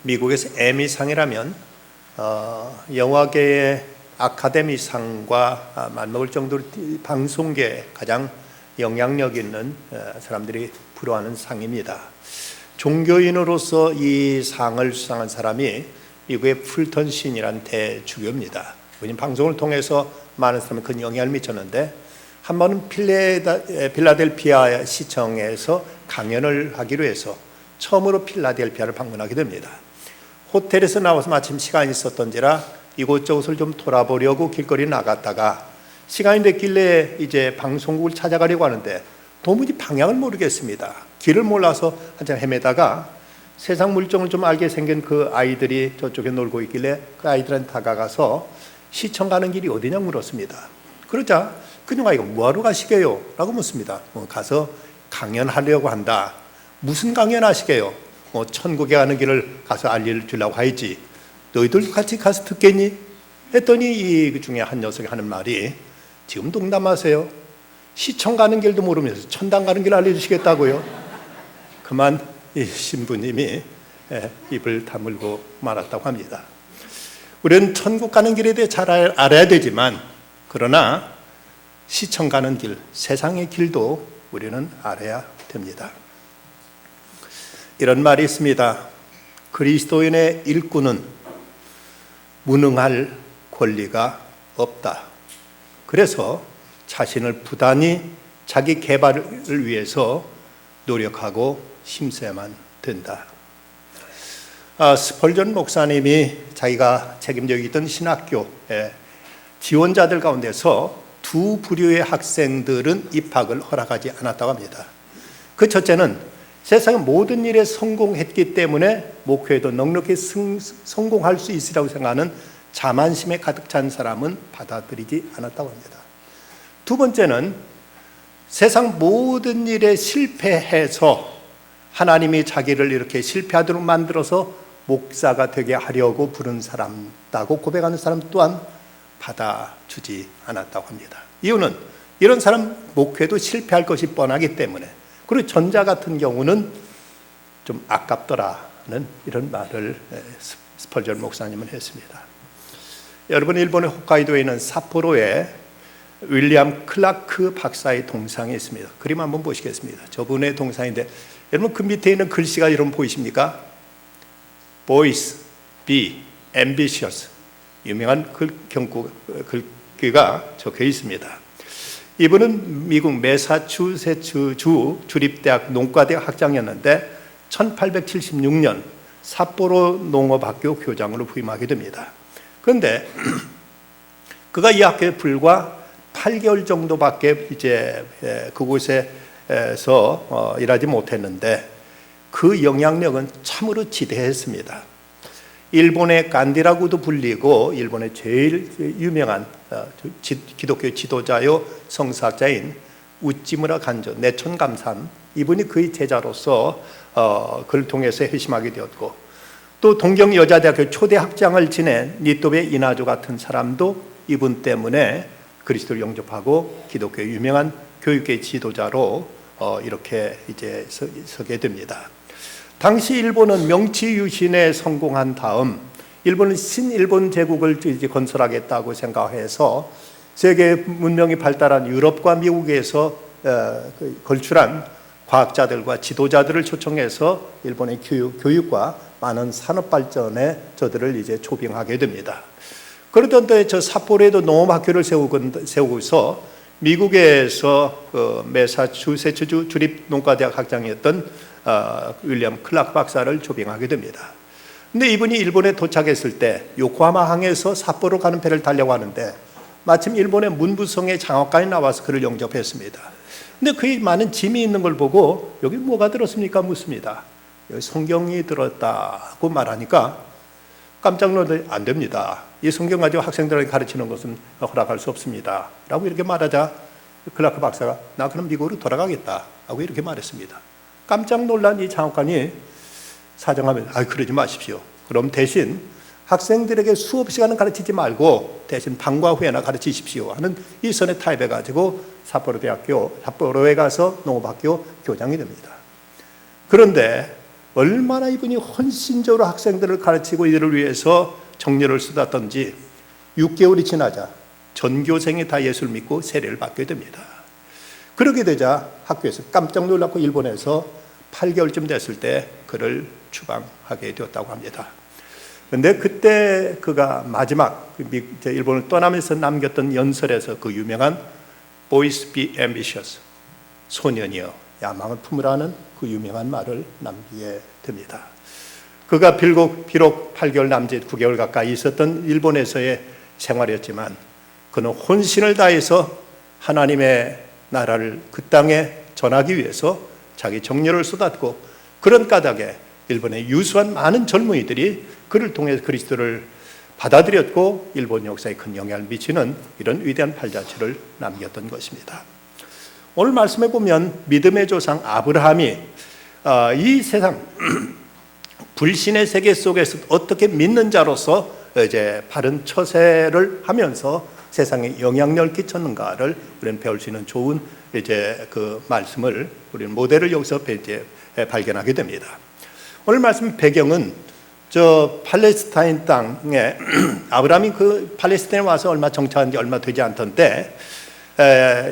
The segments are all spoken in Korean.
미국에서 에미상이라면 영화계의 아카데미상과 맞먹을 정도로 방송계에 가장 영향력 있는 사람들이 부러워하는 상입니다. 종교인으로서 이 상을 수상한 사람이 미국의 풀턴 신이라는 대주교입니다. 그는 방송을 통해서 많은 사람이 큰 영향을 미쳤는데 한 번은 필라델피아 시청에서 강연을 하기로 해서 처음으로 필라델피아를 방문하게 됩니다. 호텔에서 나와서 마침 시간이 있었던지라 이곳저곳을 좀 돌아보려고 길거리 나갔다가 시간이 됐길래 이제 방송국을 찾아가려고 하는데 도무지 방향을 모르겠습니다. 길을 몰라서 한참 헤매다가 세상 물정을 좀 알게 생긴 그 아이들이 저쪽에 놀고 있길래 그 아이들한테 다가가서 시청 가는 길이 어디냐고 물었습니다. 그러자 그녀가 이거 뭐하러 가시게요? 라고 묻습니다. 가서 강연하려고 한다. 무슨 강연하시게요? 천국에 가는 길을 가서 알려주려고 하지. 너희들 같이 가서 듣겠니? 했더니 이 중에 한 녀석이 하는 말이 지금 농담하세요? 시청 가는 길도 모르면서 천당 가는 길 알려주시겠다고요? 그만 이 신부님이 입을 다물고 말았다고 합니다. 우리는 천국 가는 길에 대해 잘 알아야 되지만 그러나 시청 가는 길, 세상의 길도 우리는 알아야 됩니다. 이런 말이 있습니다. 그리스도인의 일꾼은 무능할 권리가 없다. 그래서 자신을 부단히 자기 개발을 위해서 노력하고 힘써야만 된다. 스펄전 목사님이 자기가 책임져 있던 신학교의 지원자들 가운데서 두 부류의 학생들은 입학을 허락하지 않았다고 합니다. 그 첫째는 세상의 모든 일에 성공했기 때문에 목회에도 넉넉히 성공할 수 있으리라고 생각하는 자만심에 가득 찬 사람은 받아들이지 않았다고 합니다. 두 번째는 세상 모든 일에 실패해서 하나님이 자기를 이렇게 실패하도록 만들어서 목사가 되게 하려고 부른 사람다고 고백하는 사람 또한 받아주지 않았다고 합니다. 이유는 이런 사람 목회도 실패할 것이 뻔하기 때문에, 그리고 전자 같은 경우는 좀 아깝더라는 이런 말을 스펄전 목사님은 했습니다. 여러분, 일본의 홋카이도에 있는 삿포로에 윌리엄 클라크 박사의 동상이 있습니다. 그림 한번 보시겠습니다. 저분의 동상인데 여러분 그 밑에 있는 글씨가 여러분 보이십니까? Boys, be ambitious. 유명한 글귀가 적혀 있습니다. 이분은 미국 매사추세츠주 주립대학 농과대학 학장이었는데 1876년 삿포로 농업학교 교장으로 부임하게 됩니다. 그런데 그가 이 학교에 불과 8개월 정도밖에 이제 그곳에서 일하지 못했는데 그 영향력은 참으로 지대했습니다. 일본의 간디라고도 불리고 일본의 제일 유명한 기독교 지도자요 성사자인 우찌무라 간조 내촌감삼, 이분이 그의 제자로서 그를 통해서 회심하게 되었고, 또 동경여자대학교 초대 학장을 지낸 니토베 이나조 같은 사람도 이분 때문에 그리스도를 영접하고 기독교의 유명한 교육계 지도자로 이렇게 이제 서게 됩니다. 당시 일본은 명치유신에 성공한 다음 일본은 신일본 제국을 이제 건설하겠다고 생각해서 세계 문명이 발달한 유럽과 미국에서 걸출한 과학자들과 지도자들을 초청해서 일본의 교육과 많은 산업 발전에 저들을 이제 초빙하게 됩니다. 그러던 때에 저 삿포로에도 농업학교를 세우고서 미국에서 매사추세츠주 주립농과대학 학장이었던 윌리엄 클라크 박사를 초빙하게 됩니다. 근데 이분이 일본에 도착했을 때 요코하마 항에서 삿포로 가는 배를 타려고 하는데 마침 일본의 문부성의 장학관이 나와서 그를 영접했습니다. 근데 그의 많은 짐이 있는 걸 보고 여기 뭐가 들었습니까? 묻습니다. 여기 성경이 들었다고 말하니까 깜짝 놀라서 안 됩니다. 이 성경 가지고 학생들에게 가르치는 것은 허락할 수 없습니다. 라고 이렇게 말하자 클라크 박사가 나 그럼 미국으로 돌아가겠다 하고 이렇게 말했습니다. 깜짝 놀란 이 장학관이 사정하면서 그러지 마십시오. 그럼 대신 학생들에게 수업 시간은 가르치지 말고 대신 방과 후에나 가르치십시오 하는 이 선에 타협해가지고 삿포로에 가서 농업학교 교장이 됩니다. 그런데 얼마나 이분이 헌신적으로 학생들을 가르치고 이들을 위해서 정열을 쏟았던지 6개월이 지나자 전교생이 다 예수를 믿고 세례를 받게 됩니다. 그러게 되자 학교에서 깜짝 놀랐고 일본에서 8개월쯤 됐을 때 그를 추방하게 되었다고 합니다. 그런데 그때 그가 마지막 일본을 떠나면서 남겼던 연설에서 그 유명한 Boys be ambitious, 소년이여 야망을 품으라는 그 유명한 말을 남기게 됩니다. 그가 비록 8개월 남짓 9개월 가까이 있었던 일본에서의 생활이었지만 그는 혼신을 다해서 하나님의 나라를 그 땅에 전하기 위해서 자기 정열을 쏟았고, 그런 까닭에 일본의 유수한 많은 젊은이들이 그를 통해 그리스도를 받아들였고 일본 역사에 큰 영향을 미치는 이런 위대한 발자취를 남겼던 것입니다. 오늘 말씀해 보면 믿음의 조상 아브라함이 이 세상 불신의 세계 속에서 어떻게 믿는 자로서 이제 바른 처세를 하면서 세상에 영향력을 끼쳤는가를 우리는 배울 수 있는 좋은 이제 그 말씀을 우리는 모델을 여기서 이제 발견하게 됩니다. 오늘 말씀 배경은 저 팔레스타인 땅에 아브라함이 그 팔레스타인에 와서 얼마 정착한 지 얼마 되지 않던데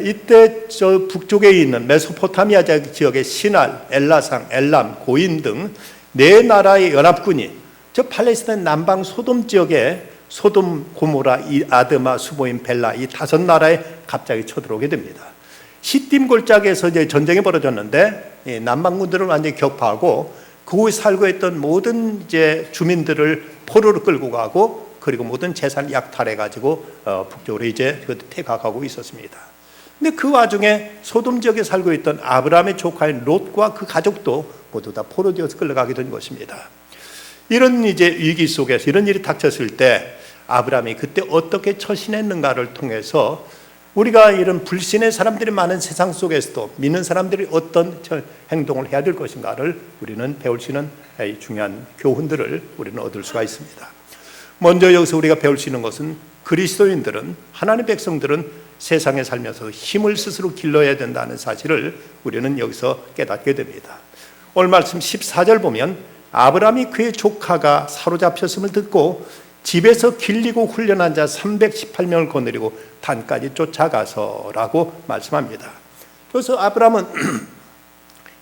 이때 저 북쪽에 있는 메소포타미아 지역의 시날, 엘라상, 엘람, 고인 등 네 나라의 연합군이 저 팔레스타인 남방 소돔 지역에 소돔, 고모라, 아드마, 수보임, 벨라 이 5나라에 갑자기 쳐들어오게 됩니다. 시딤 골짜기에서 이제 전쟁이 벌어졌는데 남방군들을 완전히 격파하고 그곳에 살고 있던 모든 이제 주민들을 포로로 끌고 가고 그리고 모든 재산을 약탈해 가지고 북쪽으로 이제 퇴각하고 있었습니다. 근데 그 와중에 소돔 지역에 살고 있던 아브라함의 조카인 롯과 그 가족도 모두 다 포로되어서 끌려가게 된 것입니다. 이런 이제 위기 속에서 이런 일이 닥쳤을 때 아브라함이 그때 어떻게 처신했는가를 통해서 우리가 이런 불신의 사람들이 많은 세상 속에서도 믿는 사람들이 어떤 행동을 해야 될 것인가를 우리는 배울 수 있는 중요한 교훈들을 우리는 얻을 수가 있습니다. 먼저 여기서 우리가 배울 수 있는 것은 그리스도인들은, 하나님의 백성들은 세상에 살면서 힘을 스스로 길러야 된다는 사실을 우리는 여기서 깨닫게 됩니다. 오늘 말씀 14절 보면 아브라함이 그의 조카가 사로잡혔음을 듣고 집에서 길리고 훈련한 자 318명을 거느리고 단까지 쫓아가서라고 말씀합니다. 그래서 아브라함은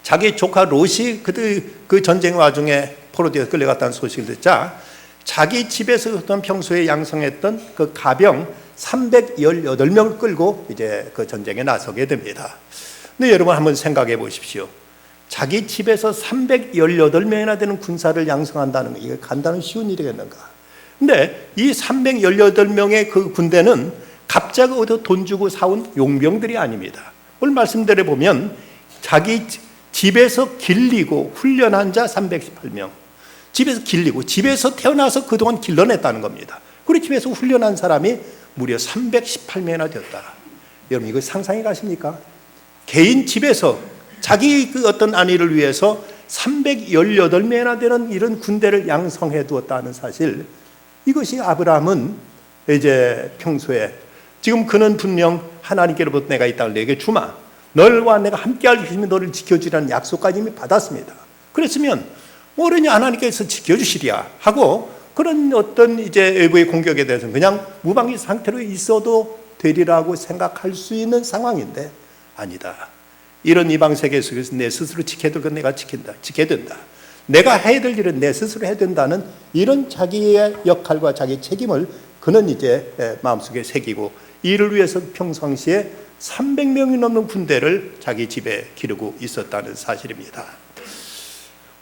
자기 조카 롯이 그 전쟁 와중에 포로되어 끌려갔다는 소식을 듣자 자기 집에서 어떤 평소에 양성했던 그 가병 318명을 끌고 이제 그 전쟁에 나서게 됩니다. 근데 여러분 한번 생각해 보십시오. 자기 집에서 318명이나 되는 군사를 양성한다는 거, 이게 간단한 쉬운 일이겠는가? 근데 이 318명의 그 군대는 갑자기 어디서 돈 주고 사온 용병들이 아닙니다. 오늘 말씀대로 보면 자기 집에서 길리고 훈련한 자 318명. 집에서 길리고, 집에서 태어나서 그동안 길러냈다는 겁니다. 그리고 집에서 훈련한 사람이 무려 318명이나 되었다. 여러분 이거 상상이 가십니까? 개인 집에서 자기 그 어떤 안위를 위해서 318명이나 되는 이런 군대를 양성해 두었다는 사실, 이것이 아브라함은 이제 평소에 지금 그는 분명 하나님께로부터 내가 이 땅을 내게 주마, 너와 내가 함께 할 것이면 너를 지켜주라는 약속까지 이미 받았습니다. 그랬으면 모르니 하나님께서 지켜주시리야 하고 그런 어떤 이제 외부의 공격에 대해서는 그냥 무방비 상태로 있어도 되리라고 생각할 수 있는 상황인데 아니다. 이런 이방 세계 속에서 내 스스로 지켜야 될 건 내가 지켜야 된다. 내가 해야 될 일은 내 스스로 해야 된다는 이런 자기의 역할과 자기 책임을 그는 이제 마음속에 새기고 이를 위해서 평상시에 300명이 넘는 군대를 자기 집에 기르고 있었다는 사실입니다.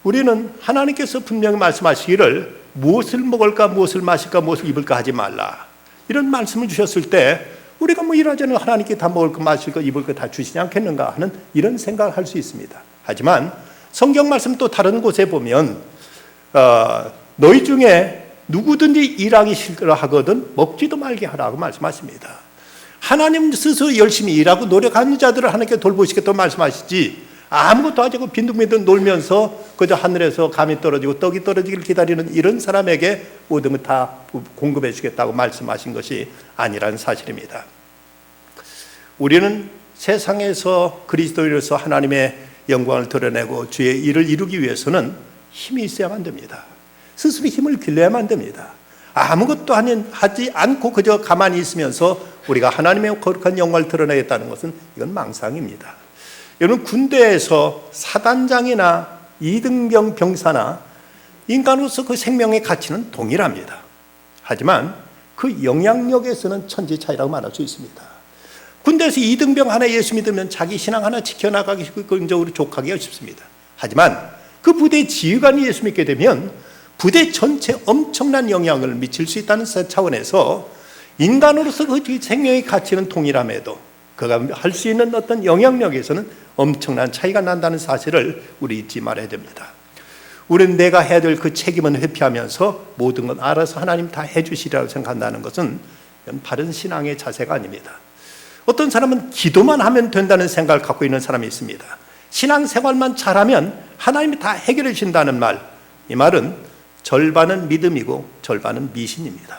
우리는 하나님께서 분명히 말씀하시기를 무엇을 먹을까, 무엇을 마실까, 무엇을 입을까 하지 말라, 이런 말씀을 주셨을 때 우리가 뭐 이러저러 하나님께 다 먹을 거, 마실 거, 입을 거 다 주시지 않겠는가 하는 이런 생각을 할 수 있습니다. 하지만 성경 말씀 또 다른 곳에 보면 너희 중에 누구든지 일하기 싫어하거든 먹지도 말게 하라고 말씀하십니다. 하나님 스스로 열심히 일하고 노력하는 자들을 하나님께 돌보시겠다고 말씀하시지, 아무것도 하지 않고 빈둥빈둥 놀면서 그저 하늘에서 감이 떨어지고 떡이 떨어지기를 기다리는 이런 사람에게 모든 걸 다 공급해 주겠다고 말씀하신 것이 아니라는 사실입니다. 우리는 세상에서 그리스도인으로서 하나님의 영광을 드러내고 주의 일을 이루기 위해서는 힘이 있어야만 됩니다. 스스로 힘을 길러야만 됩니다. 아무것도 하지 않고 그저 가만히 있으면서 우리가 하나님의 거룩한 영광을 드러내겠다는 것은 이건 망상입니다. 여러분, 군대에서 사단장이나 이등병 병사나 인간으로서 그 생명의 가치는 동일합니다. 하지만 그 영향력에서는 천지 차이라고 말할 수 있습니다. 군대에서 이등병 하나 예수 믿으면 자기 신앙 하나 지켜나가기 긍정적으로 족하기가 쉽습니다. 하지만 그 부대의 지휘관이 예수 믿게 되면 부대 전체에 엄청난 영향을 미칠 수 있다는 차원에서 인간으로서 그 생명의 가치는 동일함에도 그가 할 수 있는 어떤 영향력에서는 엄청난 차이가 난다는 사실을 우리 잊지 말아야 됩니다. 우리는 내가 해야 될 그 책임은 회피하면서 모든 건 알아서 하나님 다 해주시리라고 생각한다는 것은 바른 신앙의 자세가 아닙니다. 어떤 사람은 기도만 하면 된다는 생각을 갖고 있는 사람이 있습니다. 신앙생활만 잘하면 하나님이 다 해결해 주신다는 말, 이 말은 절반은 믿음이고 절반은 미신입니다.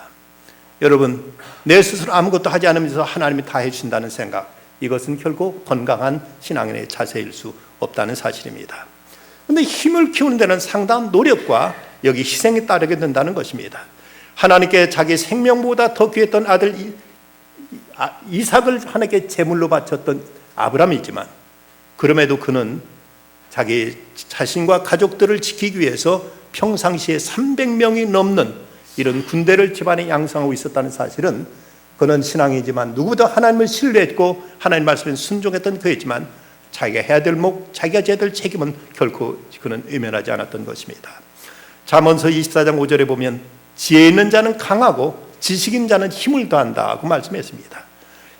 여러분, 내 스스로 아무것도 하지 않으면서 하나님이 다 해주신다는 생각, 이것은 결국 건강한 신앙인의 자세일 수 없다는 사실입니다. 그런데 힘을 키우는 데는 상당한 노력과 여기 희생이 따르게 된다는 것입니다. 하나님께 자기 생명보다 더 귀했던 아들 이삭을 하나님께 제물로 바쳤던 아브라함이지만, 그럼에도 그는 자기 자신과 가족들을 지키기 위해서 평상시에 300명이 넘는 이런 군대를 집안에 양성하고 있었다는 사실은, 그는 신앙이지만 누구보다 하나님을 신뢰했고 하나님 말씀에 순종했던 그였지만 자기가 해야 될 자기가 져야 될 책임은 결코 그는 외면하지 않았던 것입니다. 잠언서 24장 5절에 보면 지혜 있는 자는 강하고 지식인 자는 힘을 더한다고 말씀했습니다.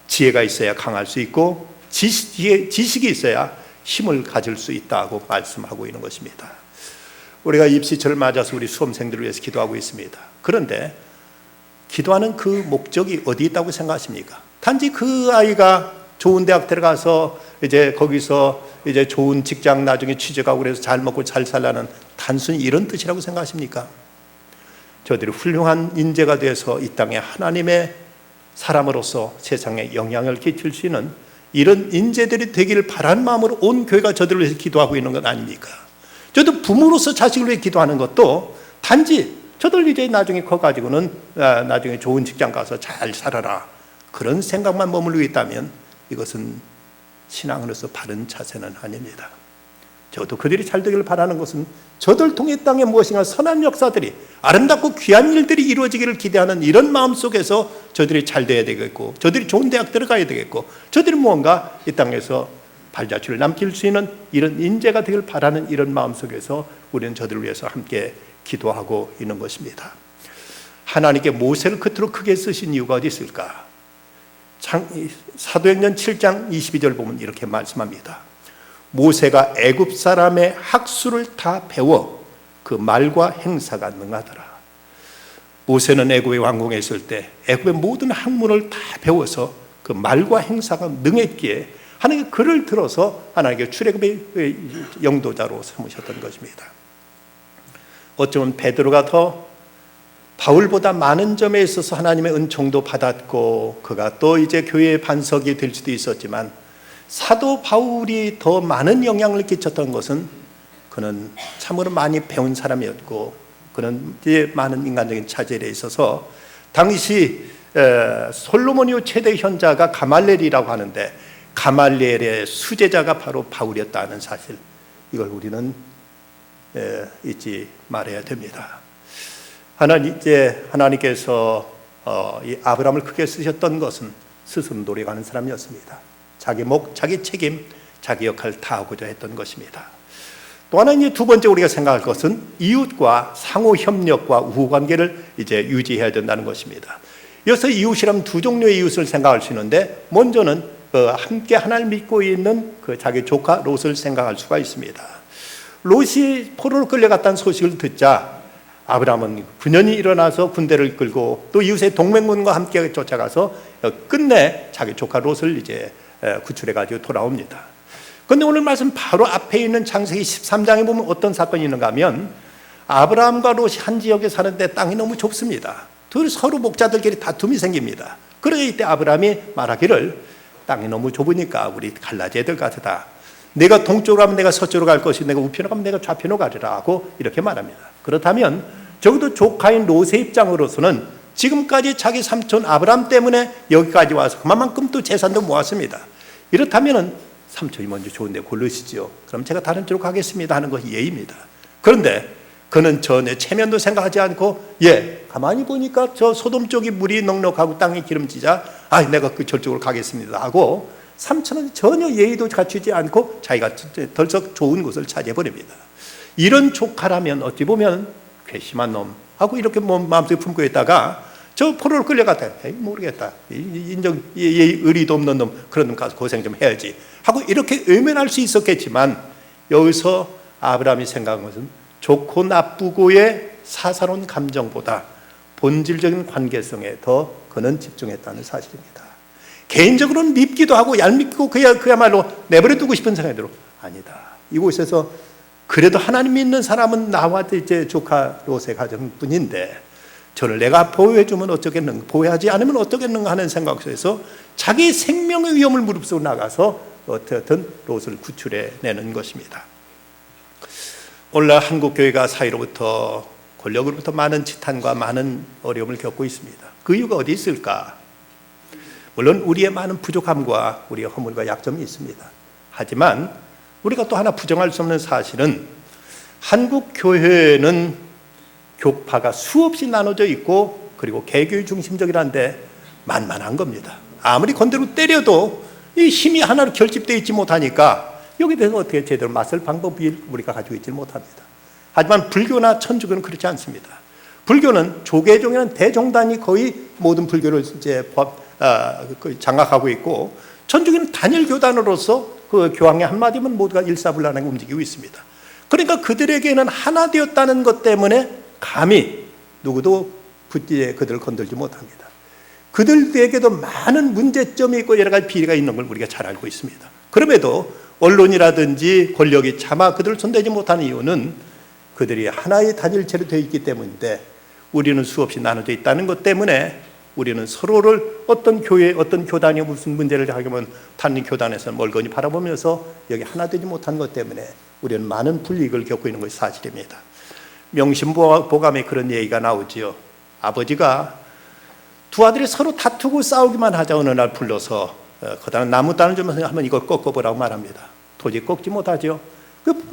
지혜가 있어야 강할 수 있고 지식이 있어야 힘을 가질 수 있다고 말씀하고 있는 것입니다. 우리가 입시철을 맞아서 우리 수험생들을 위해서 기도하고 있습니다. 그런데 기도하는 그 목적이 어디 있다고 생각하십니까? 단지 그 아이가 좋은 대학 들어가서 이제 거기서 이제 좋은 직장 나중에 취직하고 그래서 잘 먹고 잘 살라는 단순히 이런 뜻이라고 생각하십니까? 저들이 훌륭한 인재가 돼서 이 땅에 하나님의 사람으로서 세상에 영향을 끼칠 수 있는 이런 인재들이 되기를 바라는 마음으로 온 교회가 저들을 위해서 기도하고 있는 것 아닙니까? 저도 부모로서 자식을 위해 기도하는 것도 단지 저들 이제 나중에 커가지고는 나중에 좋은 직장 가서 잘 살아라, 그런 생각만 머물고 있다면 이것은 신앙으로서 바른 자세는 아닙니다. 저도 그들이 잘 되기를 바라는 것은 저들 통해 땅에 무엇인가 선한 역사들이, 아름답고 귀한 일들이 이루어지기를 기대하는 이런 마음 속에서 저들이 잘 돼야 되겠고, 저들이 좋은 대학 들어가야 되겠고, 저들이 무언가 이 땅에서 발자취를 남길 수 있는 이런 인재가 되기를 바라는 이런 마음 속에서 우리는 저들을 위해서 함께 기도하고 있는 것입니다. 하나님께 모세를 그토록 크게 쓰신 이유가 어디 있을까? 사도행전 7장 22절 보면 이렇게 말씀합니다. 모세가 애굽 사람의 학수를 다 배워 그 말과 행사가 능하더라. 모세는 애굽의 왕궁에 있을 때 애굽의 모든 학문을 다 배워서 그 말과 행사가 능했기에 하나님께 그를 들어서 하나님께 출애굽의 영도자로 삼으셨던 것입니다. 어쩌면 베드로가 더 바울보다 많은 점에 있어서 하나님의 은총도 받았고 그가 또 이제 교회의 반석이 될 수도 있었지만, 사도 바울이 더 많은 영향을 끼쳤던 것은 그는 참으로 많이 배운 사람이었고, 그는 이제 많은 인간적인 차질에 있어서 당시 솔로몬 이후 최대 현자가 가말리엘이라고 하는데, 가말리엘의 수제자가 바로 바울이었다는 사실, 이걸 우리는 잊지 말아야 됩니다. 하나님께서 이 아브라함을 크게 쓰셨던 것은 스스로 노력하는 사람이었습니다. 자기 자기 책임, 자기 역할을 다하고자 했던 것입니다. 또 하나 이제 두 번째 우리가 생각할 것은 이웃과 상호 협력과 우호 관계를 이제 유지해야 된다는 것입니다. 여기서 이웃이라면 두 종류의 이웃을 생각할 수 있는데, 먼저는 함께 하나님을 믿고 있는 그 자기 조카 롯을 생각할 수가 있습니다. 롯이 포로로 끌려갔다는 소식을 듣자 아브라함은 분연히 일어나서 군대를 이끌고 또 이웃의 동맹군과 함께 쫓아가서 끝내 자기 조카 롯을 이제 구출해 가지고 돌아옵니다. 그런데 오늘 말씀 바로 앞에 있는 창세기 13장에 보면 어떤 사건이 있는가 하면, 아브라함과 롯이 한 지역에 사는데 땅이 너무 좁습니다. 서로 목자들끼리 다툼이 생깁니다. 그러자 이때 아브라함이 말하기를, 땅이 너무 좁으니까 우리 갈라져야 될 것 같다. 내가 동쪽으로 가면 내가 서쪽으로 갈 것이고 내가 우편으로 가면 내가 좌편으로 가리라 하고 이렇게 말합니다. 그렇다면 적어도 조카인 롯의 입장으로서는 지금까지 자기 삼촌 아브람 때문에 여기까지 와서 그만큼 또 재산도 모았습니다. 이렇다면 삼촌이 먼저 좋은 데 고르시죠. 그럼 제가 다른 쪽으로 가겠습니다 하는 것이 예의입니다. 그런데 그는 전혀 체면도 생각하지 않고 가만히 보니까 저 소돔 쪽이 물이 넉넉하고 땅이 기름지자 내가 그 저쪽으로 가겠습니다 하고 삼촌은 전혀 예의도 갖추지 않고 자기가 덜썩 좋은 곳을 차지해버립니다. 이런 조카라면 어찌 보면 괘씸한 놈 하고 이렇게 마음속에 품고 있다가 저 포로로 끌려갔다. 모르겠다. 의리도 없는 놈, 그런 놈 가서 고생 좀 해야지 하고 이렇게 외면할 수 있었겠지만 여기서 아브라함이 생각한 것은 좋고 나쁘고의 사사로운 감정보다 본질적인 관계성에 더 그는 집중했다는 사실입니다. 개인적으로는 밉기도 하고 얄밉고 그야말로 내버려 두고 싶은 생각이 들어. 아니다. 이곳에서 그래도 하나님 믿는 사람은 나와 이제 조카 롯의 가정뿐인데 저를 내가 보호해주면 어쩌겠는가, 보호하지 않으면 어쩌겠는가 하는 생각 속에서 자기 생명의 위험을 무릅쓰고 나가서 어떻든 롯을 구출해내는 것입니다. 오늘날 한국교회가 사이로부터 권력으로부터 많은 지탄과 많은 어려움을 겪고 있습니다. 그 이유가 어디 있을까? 물론 우리의 많은 부족함과 우리의 허물과 약점이 있습니다. 하지만 우리가 또 하나 부정할 수 없는 사실은 한국교회는 교파가 수없이 나눠져 있고 그리고 개교의 중심적이란데 만만한 겁니다. 아무리 건드리고 때려도 이 힘이 하나로 결집되어 있지 못하니까 여기에 대해서 어떻게 제대로 맞설 방법이 우리가 가지고 있지 못합니다. 하지만 불교나 천주교는 그렇지 않습니다. 불교는 조계종이라는 대종단이 거의 모든 불교를 이제 장악하고 있고 천주교는 단일 교단으로서 그 교황의 한마디면 모두가 일사불란하게 움직이고 있습니다. 그러니까 그들에게는 하나 되었다는 것 때문에 감히 누구도 그들을 건들지 못합니다. 그들에게도 많은 문제점이 있고 여러 가지 비리가 있는 걸 우리가 잘 알고 있습니다. 그럼에도 언론이라든지 권력이 차마 그들을 손대지 못하는 이유는 그들이 하나의 단일체로 되어 있기 때문인데 우리는 수없이 나눠져 있다는 것 때문에 우리는 서로를 어떤 교회, 어떤 교단이 무슨 문제를 하면 다른 교단에서 멀거니 바라보면서 여기 하나 되지 못한 것 때문에 우리는 많은 불이익을 겪고 있는 것이 사실입니다. 명심보감에 그런 얘기가 나오지요. 아버지가 두 아들이 서로 다투고 싸우기만 하자 어느 날 불러서 거다란 나무단을 주면서 한번 이걸 꺾어보라고 말합니다. 도저히 꺾지 못하죠.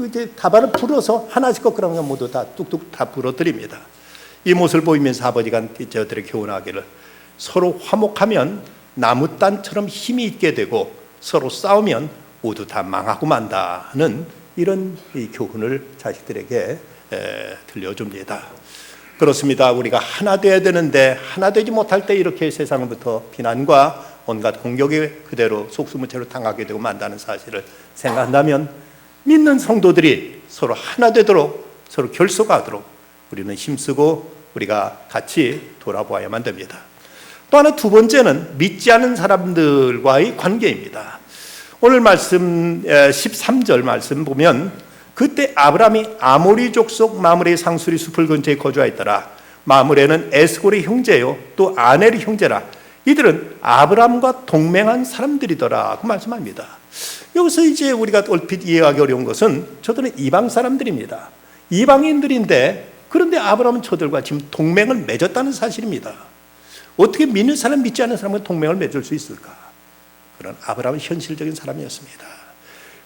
이제 다발을 불어서 하나씩 꺾으라면 모두 다 뚝뚝 다 불어드립니다. 이 모습을 보이면서 아버지가 저들에게 교훈하기를 서로 화목하면 나무단처럼 힘이 있게 되고 서로 싸우면 모두 다 망하고 만다는 이런 교훈을 자식들에게 들려줍니다. 그렇습니다. 우리가 하나 되어야 되는데 하나 되지 못할 때 이렇게 세상으로부터 비난과 온갖 공격에 그대로 속수무책으로 당하게 되고 만다는 사실을 생각한다면 믿는 성도들이 서로 하나 되도록 서로 결속하도록 우리는 힘쓰고 우리가 같이 돌아보아야만 됩니다. 또 하나 두 번째는 믿지 않는 사람들과의 관계입니다. 오늘 말씀 13절 말씀 보면 그때 아브라함이 아모리 족속 마므레의 상수리 숲을 근처에 거주하였더라. 마므레는 에스골의 형제요 또 아넬의 형제라. 이들은 아브라함과 동맹한 사람들이더라 그 말씀합니다. 여기서 이제 우리가 얼핏 이해하기 어려운 것은 저들은 이방 사람들입니다. 이방인들인데 그런데 아브라함은 저들과 지금 동맹을 맺었다는 사실입니다. 어떻게 믿는 사람 믿지 않는 사람과 동맹을 맺을 수 있을까? 그런 아브라함은 현실적인 사람이었습니다.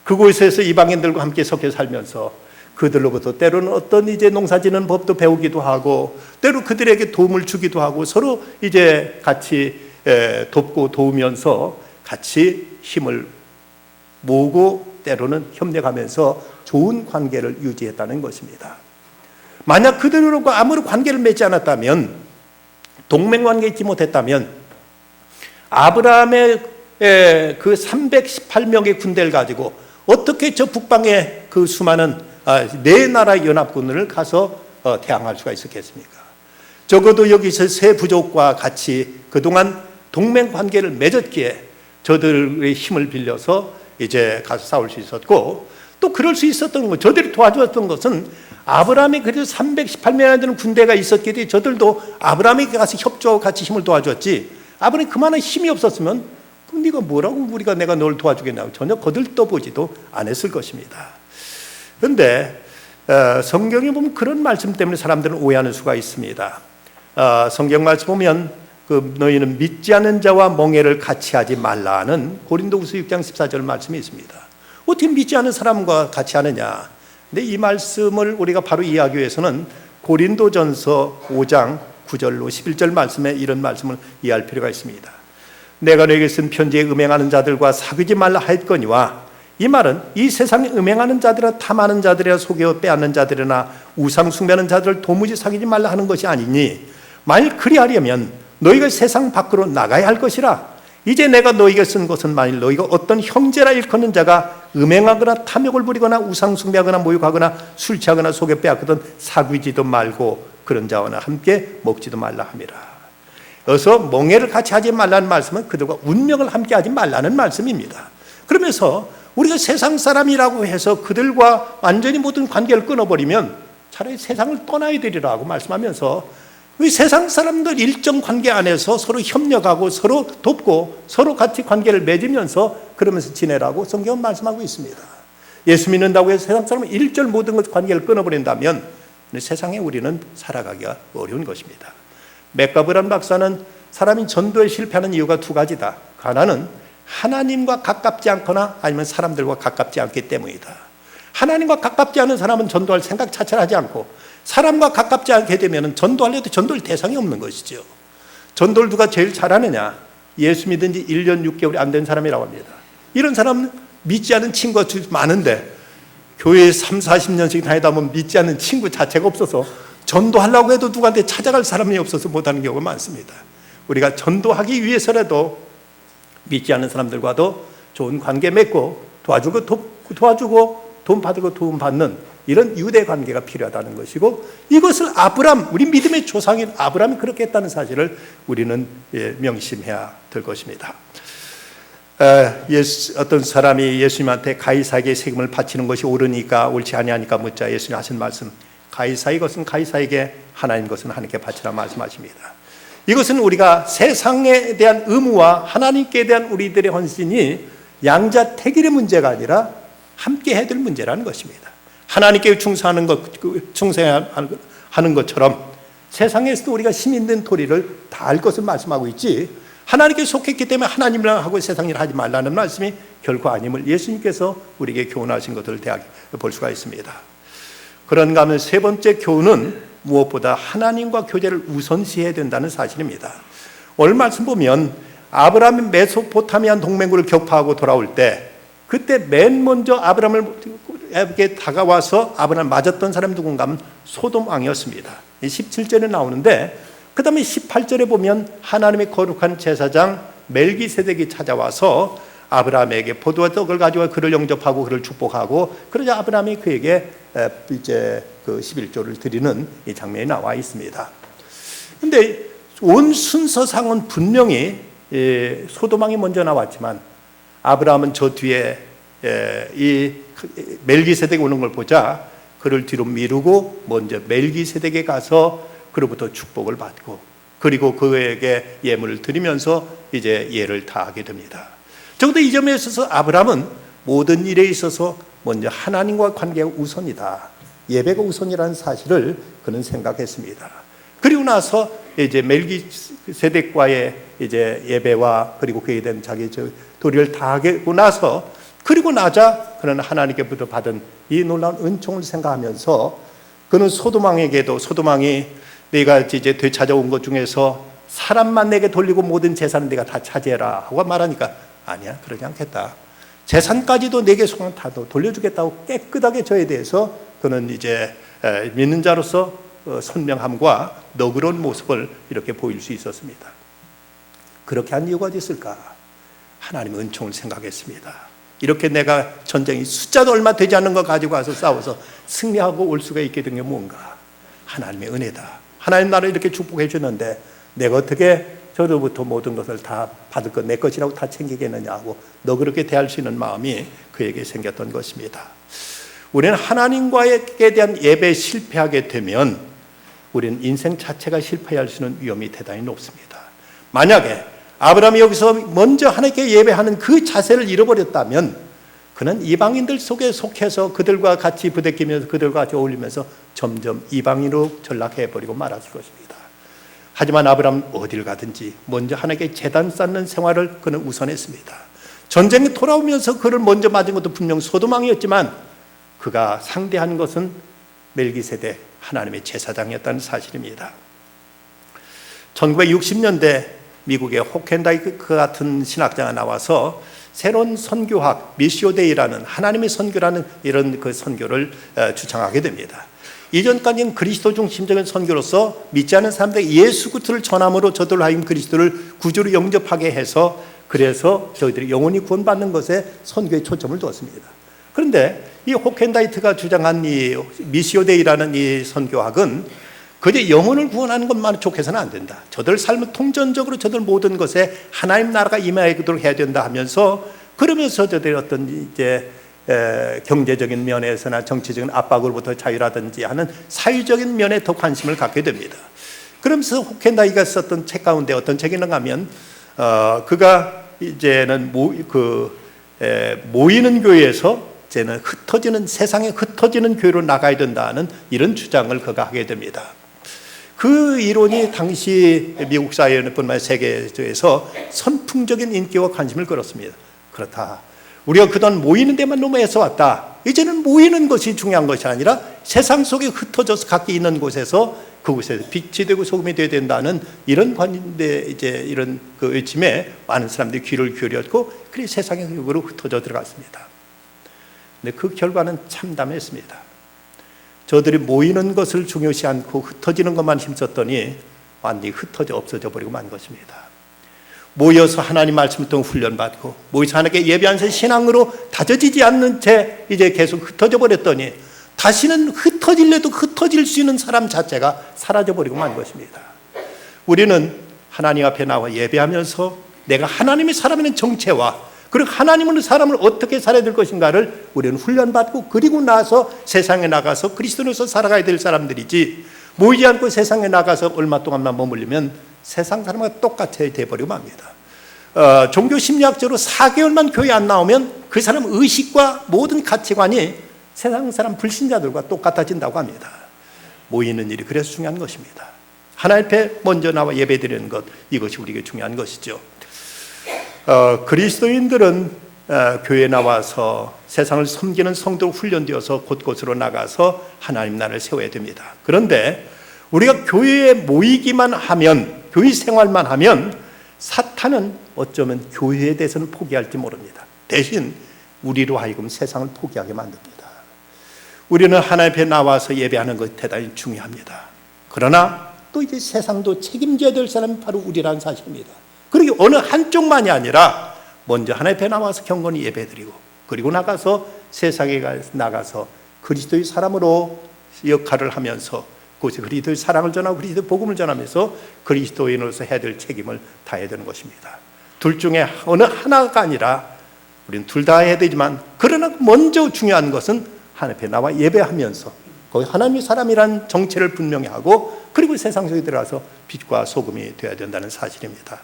그곳에서 이방인들과 함께 섞여 살면서 그들로부터 때로는 어떤 이제 농사짓는 법도 배우기도 하고 때로 그들에게 도움을 주기도 하고 서로 이제 같이 돕고 도우면서 같이 힘을 모으고 때로는 협력하면서 좋은 관계를 유지했다는 것입니다. 만약 그들과 아무런 관계를 맺지 않았다면 동맹관계에 있지 못했다면 아브라함의 그 318명의 군대를 가지고 어떻게 저 북방의 그 수많은 네 나라의 연합군을 가서 대항할 수가 있었겠습니까? 적어도 여기서 세 부족과 같이 그동안 동맹관계를 맺었기에 저들의 힘을 빌려서 이제 가서 싸울 수 있었고 또 그럴 수 있었던 것, 저들이 도와주었던 것은 아브라함이 그래도 318명이나 되는 군대가 있었기 때문에 저들도 아브라함이 가서 협조하고 같이 힘을 도와줬지 아브라함이 그만한 힘이 없었으면 그럼 네가 뭐라고 우리가 내가 널 도와주겠냐고 전혀 거들떠보지도 않았을 것입니다. 그런데 성경에 보면 그런 말씀 때문에 사람들은 오해하는 수가 있습니다. 성경 말씀 보면 너희는 믿지 않는 자와 멍에를 같이 하지 말라는 고린도후서 6장 14절 말씀이 있습니다. 어떻게 믿지 않는 사람과 같이 하느냐? 근데 이 말씀을 우리가 바로 이해하기 위해서는 고린도전서 5장 9절로 11절 말씀에 이런 말씀을 이해할 필요가 있습니다. 내가 너에게 쓴 편지에 음행하는 자들과 사귀지 말라 하였거니와, 이 말은 이 세상에 음행하는 자들이나 탐하는 자들이나 속여 빼앗는 자들이나 우상 숭배하는 자들을 도무지 사귀지 말라 하는 것이 아니니, 만일 그리하려면 너희가 세상 밖으로 나가야 할 것이라. 이제 내가 너희에게 쓴 것은 만일 너희가 어떤 형제라 일컫는 자가 음행하거나 탐욕을 부리거나 우상 숭배하거나 모욕하거나 술 취하거나 속여 빼앗거든 사귀지도 말고 그런 자와 함께 먹지도 말라 함이라. 여기서 멍에를 같이 하지 말라는 말씀은 그들과 운명을 함께 하지 말라는 말씀입니다. 그러면서 우리가 세상 사람이라고 해서 그들과 완전히 모든 관계를 끊어버리면 차라리 세상을 떠나야 되리라고 말씀하면서, 우리 세상 사람들 일정 관계 안에서 서로 협력하고 서로 돕고 서로 같이 관계를 맺으면서 그러면서 지내라고 성경은 말씀하고 있습니다. 예수 믿는다고 해서 세상 사람은 일절 모든 것 관계를 끊어버린다면 세상에 우리는 살아가기가 어려운 것입니다. 맥가브란 박사는 사람이 전도에 실패하는 이유가 두 가지다. 하나는 하나님과 가깝지 않거나 아니면 사람들과 가깝지 않기 때문이다. 하나님과 가깝지 않은 사람은 전도할 생각 자체를 하지 않고, 사람과 가깝지 않게 되면 전도하려도 전도할 대상이 없는 것이죠. 전도를 누가 제일 잘하느냐? 예수 믿은 지 1년 6개월이 안 된 사람이라고 합니다. 이런 사람은 믿지 않은 친구가 많은데 교회에 3, 40년씩 다니다 보면 믿지 않는 친구 자체가 없어서 전도하려고 해도 누구한테 찾아갈 사람이 없어서 못하는 경우가 많습니다. 우리가 전도하기 위해서라도 믿지 않는 사람들과도 좋은 관계 맺고 도와주고 돈 받고 도움 받는 이런 유대 관계가 필요하다는 것이고, 이것을 아브람, 우리 믿음의 조상인 아브람이 그렇게 했다는 사실을 우리는 명심해야 될 것입니다. 어떤 사람이 예수님한테 가이사에게 세금을 바치는 것이 옳으니까 옳지 아니하니까 묻자 예수님 하신 말씀, 가이사의 것은 가이사에게, 하나님 것은 하나님께 바치라 말씀하십니다. 이것은 우리가 세상에 대한 의무와 하나님께 대한 우리들의 헌신이 양자택일의 문제가 아니라 함께 해야 될 문제라는 것입니다. 하나님께 충성하는 것처럼 세상에서도 우리가 시민된 도리를 다할 것을 말씀하고 있지, 하나님께 속했기 때문에 하나님이랑 하고 세상 일 하지 말라는 말씀이 결코 아님을 예수님께서 우리에게 교훈하신 것을 볼 수가 있습니다. 그런가 하면 세 번째 교훈은 무엇보다 하나님과 교제를 우선시해야 된다는 사실입니다. 오늘 말씀 보면 아브라함이 메소포타미아 동맹국을 격파하고 돌아올 때, 그때 맨 먼저 아브라함에게 다가와서 아브라함을 맞았던 사람이 누군가 하면 소돔 왕이었습니다. 17절에 나오는데, 그 다음에 18절에 보면 하나님의 거룩한 제사장 멜기세덱이 찾아와서 아브라함에게 포도와 떡을 가지고 그를 영접하고 그를 축복하고, 그러자 아브라함이 그에게 이제 그 11조를 드리는 이 장면이 나와 있습니다. 그런데 온 순서상은 분명히 소돔 왕이 먼저 나왔지만, 아브라함은 저 뒤에 이 멜기세덱이 오는 걸 보자 그를 뒤로 미루고 먼저 멜기세덱에 가서 그로부터 축복을 받고, 그리고 그에게 예물을 드리면서 이제 예를 다하게 됩니다. 적어도 이 점에 있어서 아브라함은 모든 일에 있어서 먼저 하나님과 관계가 우선이다, 예배가 우선이라는 사실을 그는 생각했습니다. 그리고 나서 이제 멜기세덱과의 이제 예배와 그리고 그에 대한 자기 도리를 다하고 나서, 그리고 나자 그는 하나님께부터 받은 이 놀라운 은총을 생각하면서 그는 소돔 왕에게도, 소돔 왕이 내가 이제 되찾아온 것 중에서 사람만 내게 돌리고 모든 재산은 내가 다 차지해라 하고 말하니까, 아니야, 그러지 않겠다, 재산까지도 내게 소원 다 돌려주겠다고 깨끗하게 저에 대해서 그는 이제 믿는 자로서 선명함과 너그러운 모습을 이렇게 보일 수 있었습니다. 그렇게 한 이유가 어디 있을까? 하나님의 은총을 생각했습니다. 이렇게 내가 전쟁이 숫자도 얼마 되지 않는 거 가지고 와서 싸워서 승리하고 올 수가 있게 된 게 뭔가? 하나님의 은혜다. 하나님 나를 이렇게 축복해 주는데 내가 어떻게 저로부터 모든 것을 다 받을 것, 내 것이라고 다 챙기겠느냐 하고 너그럽게 대할 수 있는 마음이 그에게 생겼던 것입니다. 우리는 하나님과에 대한 예배에 실패하게 되면 우리는 인생 자체가 실패할 수 있는 위험이 대단히 높습니다. 만약에 아브라함이 여기서 먼저 하나님께 예배하는 그 자세를 잃어버렸다면 그는 이방인들 속에 속해서 그들과 같이 부대끼면서 그들과 같이 어울리면서 점점 이방인으로 전락해버리고 말았을 것입니다. 하지만 아브라함은 어딜 가든지 먼저 하나님께 제단 쌓는 생활을 그는 우선했습니다. 전쟁에 돌아오면서 그를 먼저 맞은 것도 분명 소돔왕이었지만 그가 상대한 것은 멜기세덱 하나님의 제사장이었다는 사실입니다. 1960년대 미국의 호켄다이크 같은 신학자가 나와서 새로운 선교학 미시오데이라는 하나님의 선교라는 이런 그 선교를 주창하게 됩니다. 이전까지는 그리스도 중심적인 선교로서 믿지 않는 사람들에게 예수 그리스도를 전함으로 저들 하여금 그리스도를 구주로 영접하게 해서 그래서 저희들이 영원히 구원받는 것에 선교에 초점을 두었습니다. 그런데 이 호켄다이트가 주장한 이 미시오데이라는 이 선교학은 그저 영혼을 구원하는 것만 족해서는 안 된다. 저들 삶은 통전적으로 저들 모든 것에 하나님 나라가 임하도록 해야 된다 하면서 그러면서 저들이 어떤 이제 경제적인 면에서나 정치적인 압박으로부터 자유라든지 하는 사회적인 면에 더 관심을 갖게 됩니다. 그러면서 호켄다이가 썼던 책 가운데 어떤 책이는가 하면 그가 이제는 모이는 교회에서 이제는 흩어지는 세상에 흩어지는 교회로 나가야 된다는 이런 주장을 그가 하게 됩니다. 그 이론이 당시 미국 사회뿐만 아니라 세계에서 선풍적인 인기와 관심을 끌었습니다. 그렇다. 우리가 그동안 모이는 데만 너무 애써왔다. 이제는 모이는 것이 중요한 것이 아니라 세상 속에 흩어져서 각기 있는 곳에서 그곳에서 빛이 되고 소금이 되어야 된다는 이런 관인데 이제 이런 그 외침에 많은 사람들이 귀를 기울였고 그리 세상의 속으로 흩어져 들어갔습니다. 근데 그 결과는 참담했습니다. 저들이 모이는 것을 중요시 않고 흩어지는 것만 힘썼더니 완전히 흩어져 없어져 버리고 만 것입니다. 모여서 하나님 말씀을 통해 훈련받고 모여서 하나님께 예배하면서 신앙으로 다져지지 않는 채 이제 계속 흩어져 버렸더니 다시는 흩어질래도 흩어질 수 있는 사람 자체가 사라져 버리고 만 것입니다. 우리는 하나님 앞에 나와 예배하면서 내가 하나님의 사람이라는 정체와 그리고 하나님은 사람을 어떻게 살아야 될 것인가를 우리는 훈련받고 그리고 나서 세상에 나가서 그리스도로서 살아가야 될 사람들이지 모이지 않고 세상에 나가서 얼마 동안만 머물리면 세상 사람과 똑같이 돼버리고 맙니다. 종교 심리학적으로 4개월만 교회 안 나오면 그 사람 의식과 모든 가치관이 세상 사람 불신자들과 똑같아진다고 합니다. 모이는 일이 그래서 중요한 것입니다. 하나님 앞에 먼저 나와 예배드리는 것, 이것이 우리에게 중요한 것이죠. 그리스도인들은 교회에 나와서 세상을 섬기는 성도로 훈련되어서 곳곳으로 나가서 하나님 나라를 세워야 됩니다. 그런데 우리가 교회에 모이기만 하면, 교회 생활만 하면 사탄은 어쩌면 교회에 대해서는 포기할지 모릅니다. 대신 우리로 하여금 세상을 포기하게 만듭니다. 우리는 하나님 앞에 나와서 예배하는 것이 대단히 중요합니다. 그러나 또 이제 세상도 책임져야 될 사람이 바로 우리라는 사실입니다. 그리고 어느 한쪽만이 아니라 먼저 하나님 앞에 나와서 경건히 예배드리고 그리고 나가서 세상에 나가서 그리스도의 사람으로 역할을 하면서 그곳에 그리스도의 사랑을 전하고 그리스도의 복음을 전하면서 그리스도인으로서 해야 될 책임을 다해야 되는 것입니다. 둘 중에 어느 하나가 아니라 우리는 둘 다 해야 되지만 그러나 먼저 중요한 것은 하나님 앞에 나와 예배하면서 거기 하나님의 사람이란 정체를 분명히 하고 그리고 세상 속에 들어가서 빛과 소금이 되어야 된다는 사실입니다.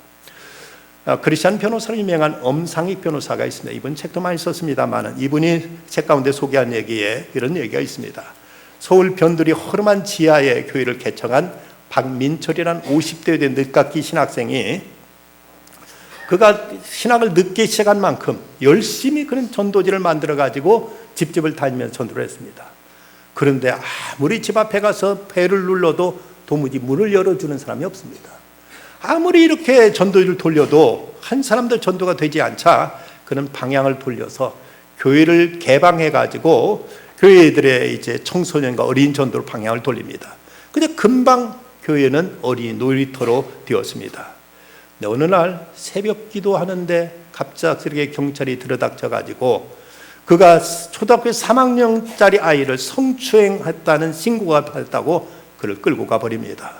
크리스찬 변호사로 유명한 엄상익 변호사가 있습니다. 이분 책도 많이 썼습니다만 이분이 책 가운데 소개한 얘기에 이런 얘기가 있습니다. 서울 변두리 허름한 지하에 교회를 개청한 박민철이라는 50대 된 늦깎이 신학생이 그가 신학을 늦게 시작한 만큼 열심히 그런 전도지를 만들어 가지고 집집을 다니면서 전도를 했습니다. 그런데 아무리 집 앞에 가서 배를 눌러도 도무지 문을 열어주는 사람이 없습니다. 아무리 이렇게 전도를 돌려도 한 사람도 전도가 되지 않자 그는 방향을 돌려서 교회를 개방해 가지고 교회들의 이제 청소년과 어린 전도로 방향을 돌립니다. 근데 금방 교회는 어린이 놀이터로 되었습니다. 근데 어느 날 새벽 기도하는데 갑작스럽게 경찰이 들어닥쳐 가지고 그가 초등학교 3학년짜리 아이를 성추행했다는 신고가 받았다고 그를 끌고 가버립니다.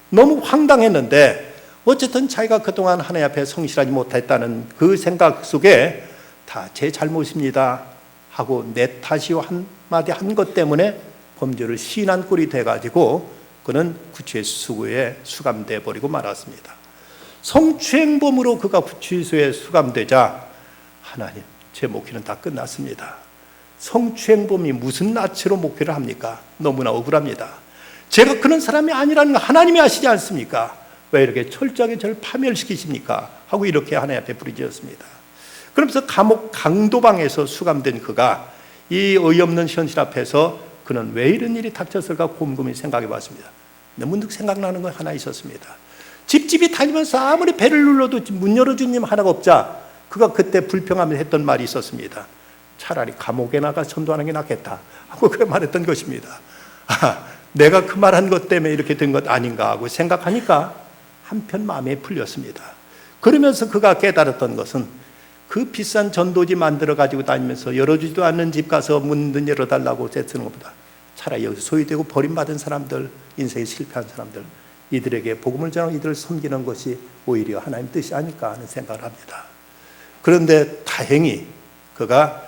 너무 황당했는데 어쨌든 자기가 그동안 하나님 앞에 성실하지 못했다는 그 생각 속에 다 제 잘못입니다 하고 내 탓이요 한마디 한 것 때문에 범죄를 시인한 꼴이 돼가지고 그는 구치소에 수감돼 버리고 말았습니다. 성추행범으로 그가 구치소에 수감되자 하나님, 제 목회는 다 끝났습니다. 성추행범이 무슨 낯으로 목회를 합니까? 너무나 억울합니다. 제가 그런 사람이 아니라는 거 하나님이 아시지 않습니까? 왜 이렇게 철저하게 저를 파멸시키십니까? 하고 이렇게 하나님 앞에 부르짖었습니다. 그러면서 감옥 강도방에서 수감된 그가 이 어이없는 현실 앞에서 그는 왜 이런 일이 닥쳤을까 곰곰이 생각해 봤습니다. 문득 생각나는 건 하나 있었습니다. 집집이 다니면서 아무리 배를 눌러도 문 열어준 님 하나가 없자 그가 그때 불평하면서 했던 말이 있었습니다. 차라리 감옥에 나가 전도하는 게 낫겠다 하고 그렇게 말했던 것입니다. 내가 그 말한 것 때문에 이렇게 된 것 아닌가 하고 생각하니까 한편 마음에 풀렸습니다. 그러면서 그가 깨달았던 것은 그 비싼 전도지 만들어 가지고 다니면서 열어주지도 않는 집 가서 문 열어달라고 애쓰는 것보다 차라리 여기서 소외되고 버림받은 사람들, 인생에 실패한 사람들, 이들에게 복음을 전하고 이들을 섬기는 것이 오히려 하나님 뜻이 아닐까 하는 생각을 합니다. 그런데 다행히 그가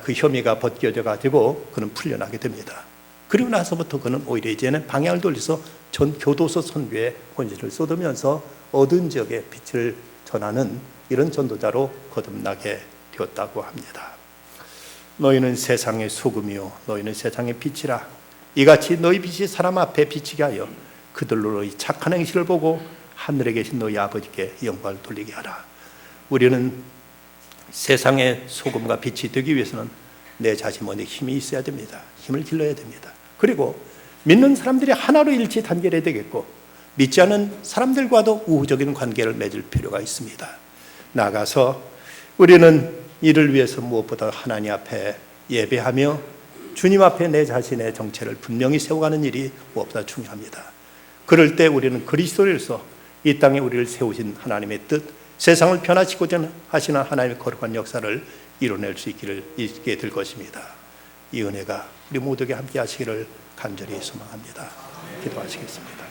그 혐의가 벗겨져 가지고 그는 풀려나게 됩니다. 그리고 나서부터 그는 오히려 이제는 방향을 돌려서 전 교도소 선교에 혼신을 쏟으면서 어두운 지역에 빛을 전하는 이런 전도자로 거듭나게 되었다고 합니다. 너희는 세상의 소금이요 너희는 세상의 빛이라. 이같이 너희 빛이 사람 앞에 비치게 하여 그들로 너희 착한 행실을 보고 하늘에 계신 너희 아버지께 영광을 돌리게 하라. 우리는 세상의 소금과 빛이 되기 위해서는 내 자신 먼저 힘이 있어야 됩니다. 힘을 길러야 됩니다. 그리고 믿는 사람들이 하나로 일치 단결해야 되겠고 믿지 않는 사람들과도 우호적인 관계를 맺을 필요가 있습니다. 나가서 우리는 이를 위해서 무엇보다 하나님 앞에 예배하며 주님 앞에 내 자신의 정체를 분명히 세워가는 일이 무엇보다 중요합니다. 그럴 때 우리는 그리스도로서 이 땅에 우리를 세우신 하나님의 뜻, 세상을 변화시키고자 하시는 하나님의 거룩한 역사를 이뤄낼 수 있게 될 것입니다. 이 은혜가 우리 모두에게 함께 하시기를 간절히 소망합니다. 기도하시겠습니다.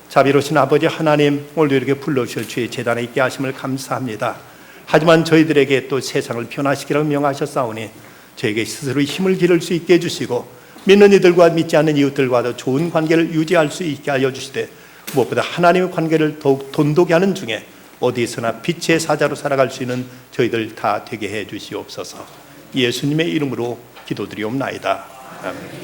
자비로우신 아버지 하나님, 오늘도 이렇게 불러주셔 주의 제단에 있게 하심을 감사합니다. 하지만 저희들에게 또 세상을 변화시키라고 명하셨사오니 저에게 스스로 힘을 기를 수 있게 해주시고 믿는 이들과 믿지 않는 이웃들과도 좋은 관계를 유지할 수 있게 알려주시되 무엇보다 하나님의 관계를 더욱 돈독히 하는 중에 어디서나 빛의 사자로 살아갈 수 있는 저희들 다 되게 해 주시옵소서. 예수님의 이름으로 기도드리옵나이다. 아멘.